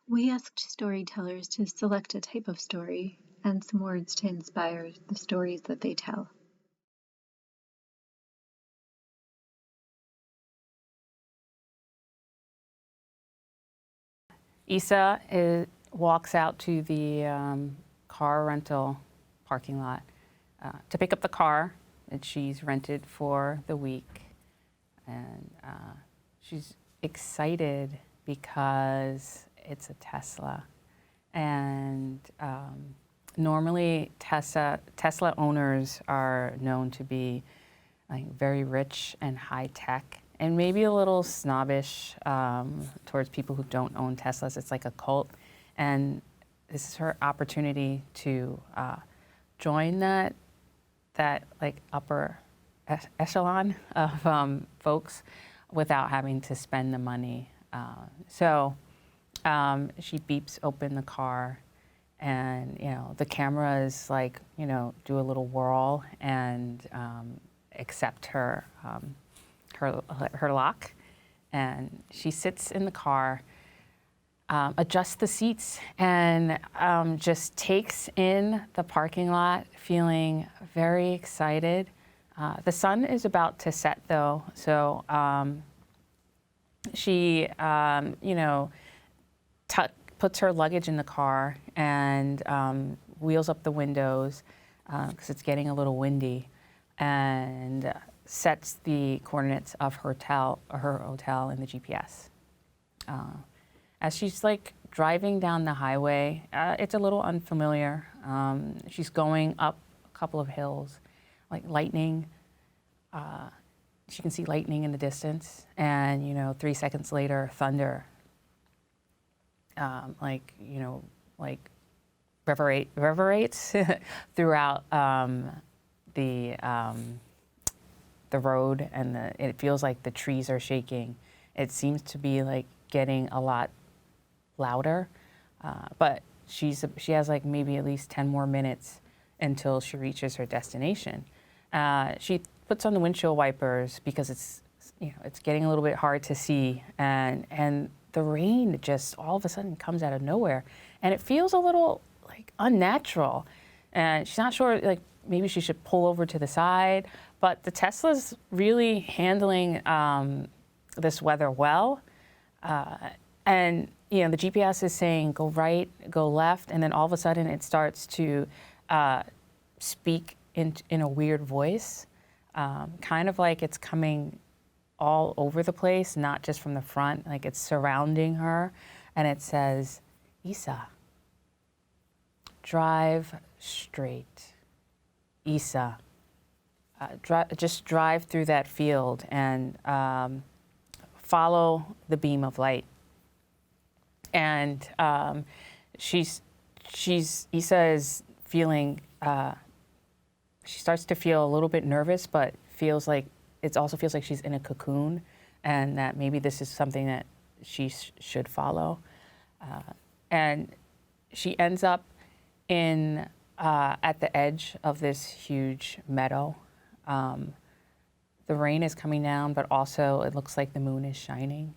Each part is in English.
We asked storytellers to select a type of story and some words to inspire the stories that they tell. Walks out to the car rental parking lot to pick up the car that she's rented for the week. And she's excited because it's a Tesla. And normally Tesla owners are known to be very rich and high tech, and maybe a little snobbish towards people who don't own Teslas. It's like a cult, and this is her opportunity to join that like upper echelon of folks without having to spend the money. So she beeps open the car, and the cameras do a little whirl and accept her lock, and she sits in the car, adjusts the seats, and just takes in the parking lot, feeling very excited. The sun is about to set, though, so she puts her luggage in the car and wheels up the windows because it's getting a little windy, and sets the coordinates of her hotel in the GPS. As she's driving down the highway, it's a little unfamiliar. She's going up a couple of hills, like lightning. She can see lightning in the distance, and 3 seconds later, thunder. Reverberates throughout the road, and it feels like the trees are shaking. It seems to be getting a lot louder, but she has maybe at least 10 more minutes until she reaches her destination. She puts on the windshield wipers because it's getting a little bit hard to see, and the rain just all of a sudden comes out of nowhere, and it feels a little unnatural, and she's not sure maybe she should pull over to the side, but the Tesla's really handling this weather well, and the GPS is saying go right, go left, and then all of a sudden it starts to speak in a weird voice, kind of like it's coming all over the place, not just from the front, like it's surrounding her, and it says, Isa, drive straight. Isa, just drive through that field and follow the beam of light. And Isa is feeling, she starts to feel a little bit nervous, but it also feels like she's in a cocoon, and that maybe this is something that she should follow. And she ends up at the edge of this huge meadow. The rain is coming down, but also it looks like the moon is shining.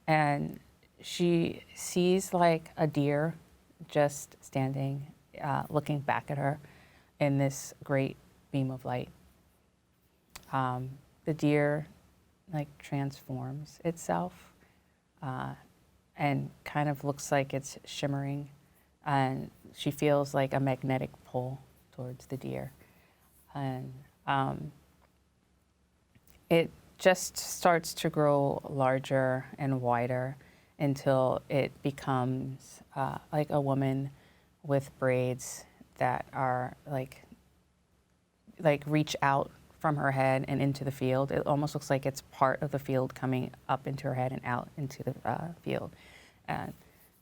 And she sees a deer just standing, looking back at her in this great beam of light. The deer transforms itself and kind of looks like it's shimmering, and she feels like a magnetic pull towards the deer. And it just starts to grow larger and wider until it becomes like a woman with braids that are reach out from her head and into the field. It almost looks like it's part of the field coming up into her head and out into the field. And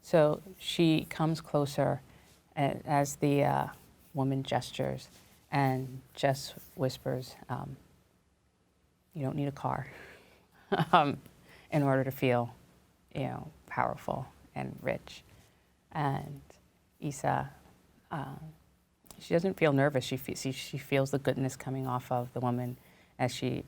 so she comes closer as the woman gestures and just whispers, you don't need a car in order to feel, powerful and rich. And Isa, she doesn't feel nervous. She feels the goodness coming off of the woman as she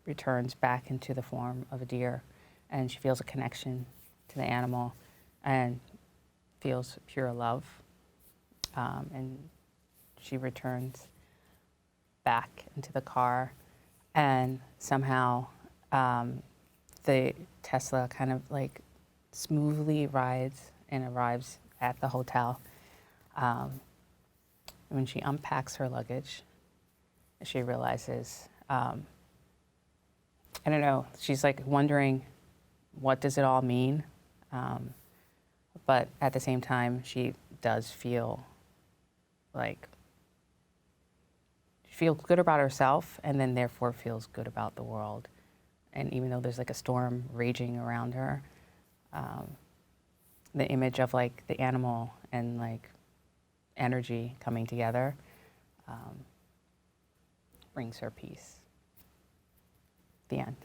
returns back into the form of a deer, and she feels a connection to the animal and feels pure love. And she returns back into the car, and somehow the Tesla kind of like smoothly rides and arrives at the hotel. When she unpacks her luggage, she realizes, I don't know, she's like wondering, what does it all mean? But at the same time, she does feel good about herself, and then therefore feels good about the world. And even though there's like a storm raging around her, the image of like the animal and like energy coming together brings her peace. The end.